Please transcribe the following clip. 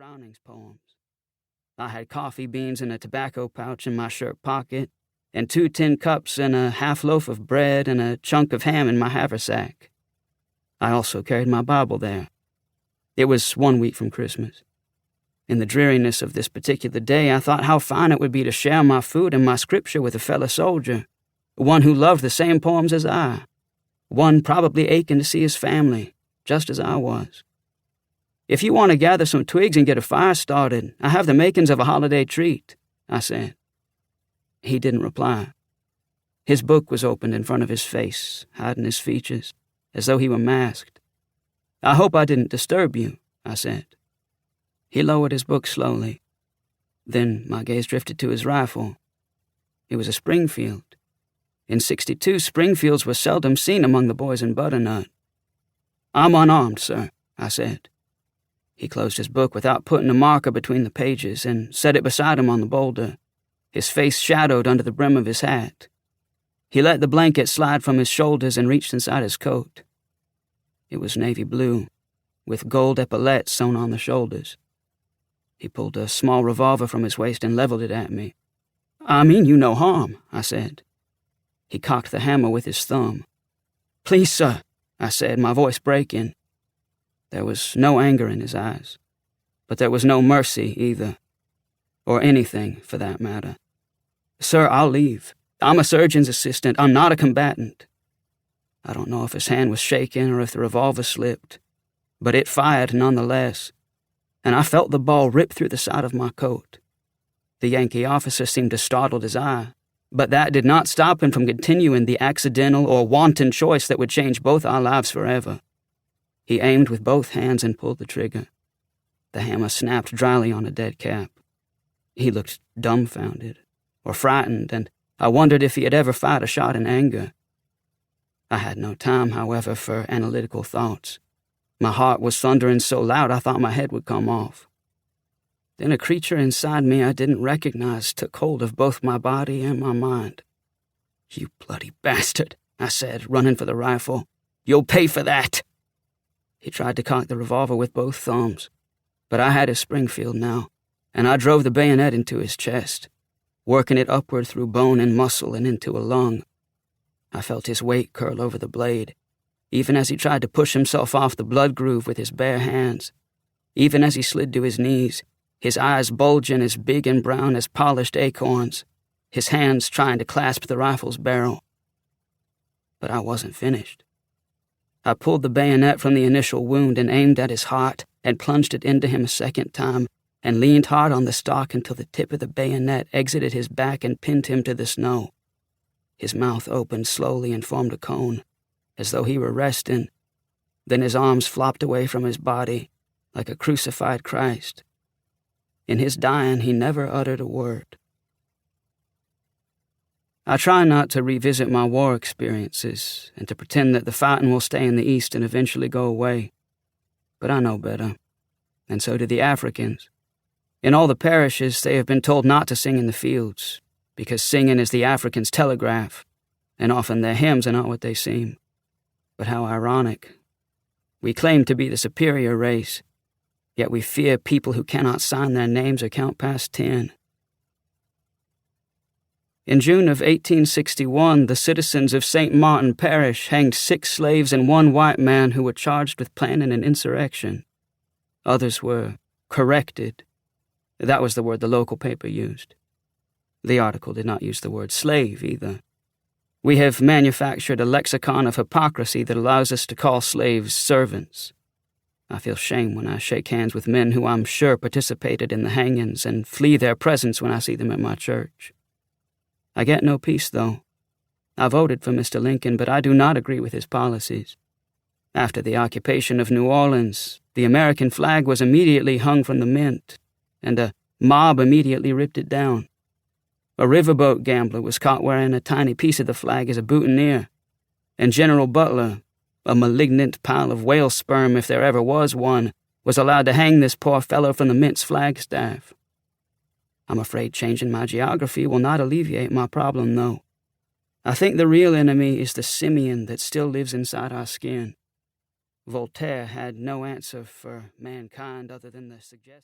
Browning's poems. I had coffee beans and a tobacco pouch in my shirt pocket, and 2 tin cups and a half loaf of bread and a chunk of ham in my haversack. I also carried my Bible there. It was 1 week from Christmas. In the dreariness of this particular day, I thought how fine it would be to share my food and my scripture with a fellow soldier, one who loved the same poems as I, one probably aching to see his family, just as I was. "If you want to gather some twigs and get a fire started, I have the makings of a holiday treat," I said. He didn't reply. His book was opened in front of his face, hiding his features, as though he were masked. "I hope I didn't disturb you," I said. He lowered his book slowly. Then my gaze drifted to his rifle. It was a Springfield. In '62, Springfields were seldom seen among the boys in Butternut. "I'm unarmed, sir," I said. He closed his book without putting a marker between the pages and set it beside him on the boulder, his face shadowed under the brim of his hat. He let the blanket slide from his shoulders and reached inside his coat. It was navy blue, with gold epaulettes sewn on the shoulders. He pulled a small revolver from his waist and leveled it at me. "I mean you no harm," I said. He cocked the hammer with his thumb. "Please, sir," I said, my voice breaking. There was no anger in his eyes, but there was no mercy either, or anything for that matter. "Sir, I'll leave. I'm a surgeon's assistant. I'm not a combatant." I don't know if his hand was shaking or if the revolver slipped, but it fired nonetheless, and I felt the ball rip through the side of my coat. The Yankee officer seemed to startle his eye, but that did not stop him from continuing the accidental or wanton choice that would change both our lives forever. He aimed with both hands and pulled the trigger. The hammer snapped dryly on a dead cap. He looked dumbfounded, or frightened, and I wondered if he had ever fired a shot in anger. I had no time, however, for analytical thoughts. My heart was thundering so loud I thought my head would come off. Then a creature inside me I didn't recognize took hold of both my body and my mind. "You bloody bastard," I said, running for the rifle. "You'll pay for that." He tried to cock the revolver with both thumbs, but I had his Springfield now, and I drove the bayonet into his chest, working it upward through bone and muscle and into a lung. I felt his weight curl over the blade, even as he tried to push himself off the blood groove with his bare hands, even as he slid to his knees, his eyes bulging as big and brown as polished acorns, his hands trying to clasp the rifle's barrel. But I wasn't finished. I pulled the bayonet from the initial wound and aimed at his heart and plunged it into him a second time and leaned hard on the stock until the tip of the bayonet exited his back and pinned him to the snow. His mouth opened slowly and formed a cone, as though he were resting. Then his arms flopped away from his body, like a crucified Christ. In his dying, he never uttered a word. I try not to revisit my war experiences and to pretend that the fighting will stay in the East and eventually go away. But I know better, and so do the Africans. In all the parishes, they have been told not to sing in the fields, because singing is the Africans' telegraph, and often their hymns are not what they seem. But how ironic. We claim to be the superior race, yet we fear people who cannot sign their names or count past 10. In June of 1861, the citizens of St. Martin Parish hanged 6 slaves and 1 white man who were charged with planning an insurrection. Others were corrected. That was the word the local paper used. The article did not use the word slave either. We have manufactured a lexicon of hypocrisy that allows us to call slaves servants. I feel shame when I shake hands with men who I'm sure participated in the hangings and flee their presence when I see them at my church. I get no peace, though. I voted for Mr. Lincoln, but I do not agree with his policies. After the occupation of New Orleans, the American flag was immediately hung from the mint, and a mob immediately ripped it down. A riverboat gambler was caught wearing a tiny piece of the flag as a boutonniere, and General Butler, a malignant pile of whale sperm if there ever was one, was allowed to hang this poor fellow from the mint's flagstaff. I'm afraid changing my geography will not alleviate my problem, though. I think the real enemy is the simian that still lives inside our skin. Voltaire had no answer for mankind other than the suggestion.